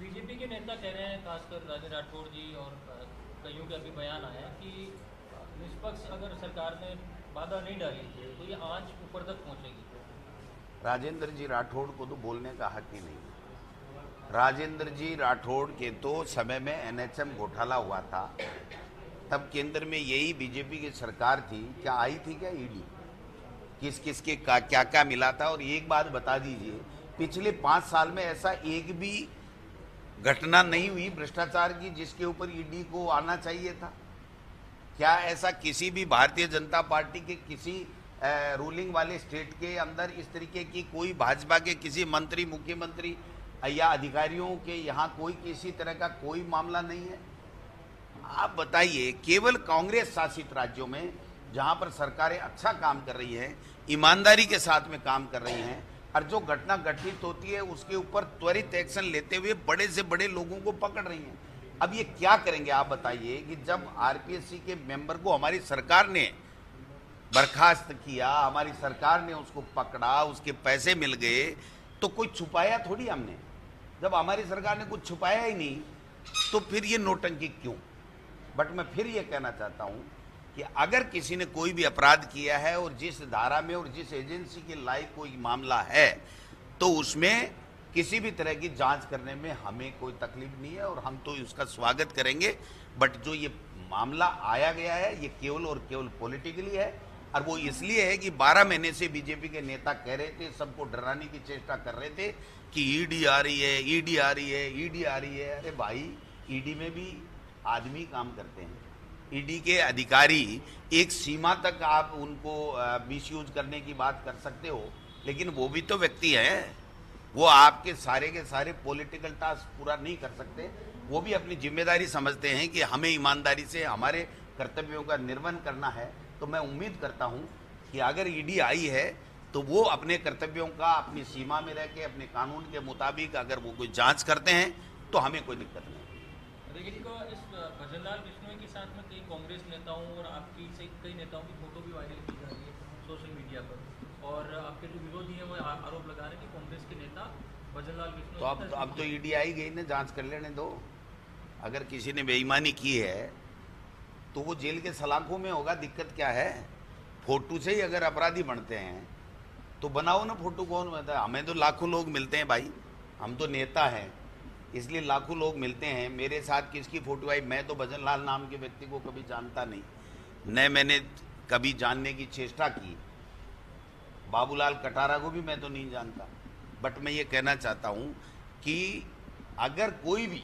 BJP के नेता कह रहे हैं, खासकर राजे राठौड़ जी और कईयों के अभी बयान आए हैं कि निष्पक्ष अगर सरकार ने बाधा नहीं डाली तो ये आंच ऊपर तक पहुंचेगी। राजेंद्र जी राठौड़ को तो बोलने का हक ही नहीं है। राजेंद्र जी राठौड़ के तो समय में एनएचएम घोटाला हुआ था, तब केंद्र में यही बीजेपी की सरकार थी, क्या आई थी क्या ईडी? किस किस के क्या क्या मिला था? और एक बात बता दीजिए, पिछले 5 साल में ऐसा एक भी घटना नहीं हुई भ्रष्टाचार की जिसके ऊपर ईडी को आना चाहिए था? क्या ऐसा किसी भी भारतीय जनता पार्टी के किसी रूलिंग वाले स्टेट के अंदर इस तरीके की कोई भाजपा के किसी मंत्री, मुख्यमंत्री या अधिकारियों के यहाँ कोई किसी तरह का कोई मामला नहीं है? आप बताइए, केवल कांग्रेस शासित राज्यों में जहां पर सरकारें अच्छा काम कर रही हैं, ईमानदारी के साथ में काम कर रही हैं, और जो घटना घटित होती है उसके ऊपर त्वरित एक्शन लेते हुए बड़े से बड़े लोगों को पकड़ रही हैं। अब ये क्या करेंगे आप बताइए कि जब आरपीएससी के मेंबर को हमारी सरकार ने बर्खास्त किया, हमारी सरकार ने उसको पकड़ा, उसके पैसे मिल गए, तो कोई छुपाया थोड़ी हमने। जब हमारी सरकार ने कुछ छुपाया ही नहीं तो फिर ये नोटंकी क्यों? बट मैं फिर ये कहना चाहता हूं कि अगर किसी ने कोई भी अपराध किया है और जिस धारा में और जिस एजेंसी के लायक कोई मामला है, तो उसमें किसी भी तरह की जांच करने में हमें कोई तकलीफ नहीं है और हम तो उसका स्वागत करेंगे। बट जो ये मामला आया गया है ये केवल और केवल पॉलिटिकली है, और वो इसलिए है कि 12 महीने से बीजेपी के नेता कह रहे थे, सबको डराने की चेष्टा कर रहे थे कि ईडी आ रही है, ईडी आ रही है, ईडी आ रही है। अरे भाई, ईडी में भी आदमी काम करते हैं। ईडी के अधिकारी एक सीमा तक आप उनको मिसयूज करने की बात कर सकते हो, लेकिन वो भी तो व्यक्ति हैं। वो आपके सारे के सारे पॉलिटिकल टास्क पूरा नहीं कर सकते। वो भी अपनी जिम्मेदारी समझते हैं कि हमें ईमानदारी से हमारे कर्तव्यों का निर्वहन करना है। तो मैं उम्मीद करता हूं कि अगर ईडी आई है तो वो अपने कर्तव्यों का अपनी सीमा में रह के अपने कानून के मुताबिक अगर वो कोई जांच करते हैं तो हमें कोई दिक्कत नहीं। लेकिन इस भजनलाल बिश्नोई के साथ में कई कांग्रेस नेताओं और आपकी से कई नेताओं की फोटो भी वायरल की जा रही है सोशल मीडिया पर, और आपके जो विरोधी हैं वो आरोप लगा रहे हैं कि कांग्रेस के नेता भजनलाल बिश्नोई तो अब तो ईडी आई गई ना, जांच कर लेने दो। अगर किसी ने बेईमानी की है तो वो जेल के सलाखों में होगा, दिक्कत क्या है? फोटो से ही अगर अपराधी बनते हैं तो बनाओ ना फोटो। कौन बनता है? हमें तो लाखों लोग मिलते हैं भाई, हम तो नेता हैं, इसलिए लाखों लोग मिलते हैं। मेरे साथ किसकी फोटो आई? मैं तो भजनलाल नाम के व्यक्ति को कभी जानता नहीं, न मैंने कभी जानने की चेष्टा की। बाबूलाल कटारा को भी मैं तो नहीं जानता। बट मैं ये कहना चाहता हूँ कि अगर कोई भी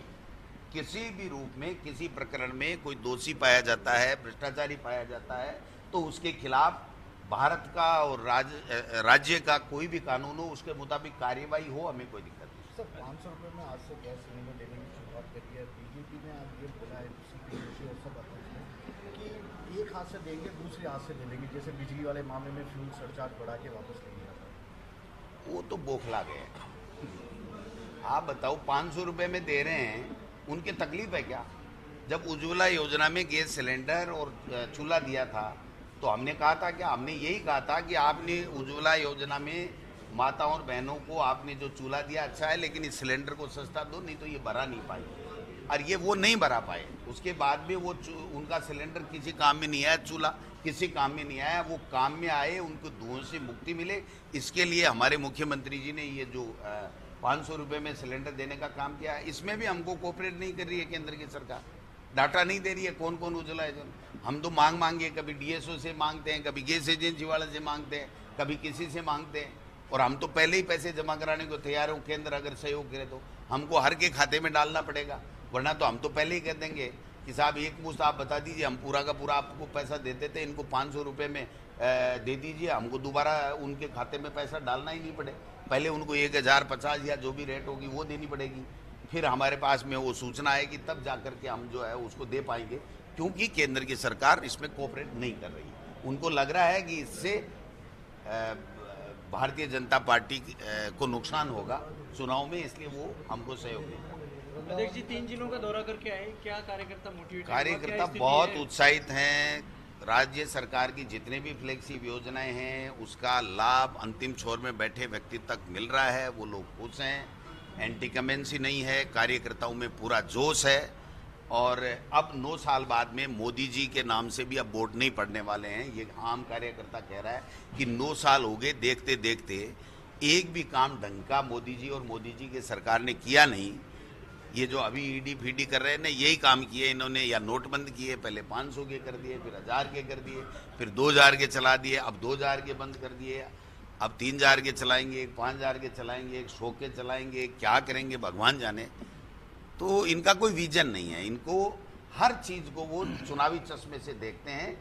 किसी भी रूप में किसी प्रकरण में कोई दोषी पाया जाता है, भ्रष्टाचारी पाया जाता है, तो उसके खिलाफ भारत का और राज्य का कोई भी कानून हो उसके मुताबिक कार्यवाही हो, हमें कोई दिक्कत नहीं। सर, 500 रुपये में आज से गैस सिलेंडर देने की शुरुआत करी है। बीजेपी ने आज ये बोला है और सब कि एक हाथ से देंगे, दूसरे हाथ से ले लेंगे, जैसे बिजली वाले मामले में फ्यूल सरचार्ज बढ़ा के वापस ले लिया था। वो तो बौखला गए। आप बताओ, 500 रुपये में दे रहे हैं, उनकी तकलीफ है क्या? जब उज्ज्वला योजना में गैस सिलेंडर और चूल्हा दिया था तो हमने कहा था क्या? हमने यही कहा था कि आपने उज्ज्वला योजना में माताओं और बहनों को आपने जो चूल्हा दिया अच्छा है, लेकिन इस सिलेंडर को सस्ता दो, नहीं तो ये भरा नहीं पाए। और ये वो नहीं भरा पाए, उसके बाद भी वो उनका सिलेंडर किसी काम में नहीं आया, चूल्हा किसी काम में नहीं आया। वो काम में आए, उनको धुएं से मुक्ति मिले, इसके लिए हमारे मुख्यमंत्री जी ने ये जो 500 रुपये में सिलेंडर देने का काम किया है। इसमें भी हमको कोऑपरेट नहीं कर रही है केंद्र की सरकार, डाटा नहीं दे रही है कौन कौन उज्ज्वला योजना। हम तो मांगे, कभी डीएसओ से मांगते हैं, कभी गैस एजेंसी वाले से मांगते हैं, कभी किसी से मांगते हैं, और हम तो पहले ही पैसे जमा कराने को तैयार हो। केंद्र अगर सहयोग करे तो हमको हर के खाते में डालना पड़ेगा, वरना तो हम तो पहले ही कह देंगे कि साहब एक मुश्त आप बता दीजिए, हम पूरा का पूरा आपको पैसा दे देते, इनको 500 रुपये में दे दीजिए, हमको दोबारा उनके खाते में पैसा डालना ही नहीं पड़े। पहले उनको 1050 या जो भी रेट होगी वो देनी पड़ेगी, फिर हमारे पास में वो सूचना आएगी, तब जाकर के हम जो है उसको दे पाएंगे। क्योंकि केंद्र की सरकार इसमें कोऑपरेट नहीं कर रही, उनको लग रहा है कि इससे भारतीय जनता पार्टी को नुकसान होगा चुनाव में, इसलिए वो हमको सहयोग नहीं कर रही। अध्यक्ष जी 3 जिलों का दौरा करके आए, क्या कार्यकर्ता मोटिवेट? कार्यकर्ता बहुत उत्साहित हैं। राज्य सरकार की जितने भी फ्लैगशिप योजनाएं हैं उसका लाभ अंतिम छोर में बैठे व्यक्ति तक मिल रहा है, वो लोग खुश हैं। एंटी कमेंसी नहीं है, कार्यकर्ताओं में पूरा जोश है। और अब 9 साल बाद में मोदी जी के नाम से भी अब वोट नहीं पड़ने वाले हैं। ये आम कार्यकर्ता कह रहा है कि 9 साल हो गए, देखते देखते एक भी काम ढंग का मोदी जी और मोदी जी की सरकार ने किया नहीं। ये जो अभी ईडी फीडी कर रहे हैं ना, यही काम किए इन्होंने। या नोटबंद किए, पहले 500 के कर दिए, फिर 1000 के कर दिए, फिर 2000 के चला दिए, अब 2000 के बंद कर दिए, अब 3000 के चलाएंगे, 5000 के चलाएंगे, 100 के चलाएंगे, क्या करेंगे भगवान जाने। तो इनका कोई विजन नहीं है। इनको हर चीज को वो चुनावी चश्मे से देखते हैं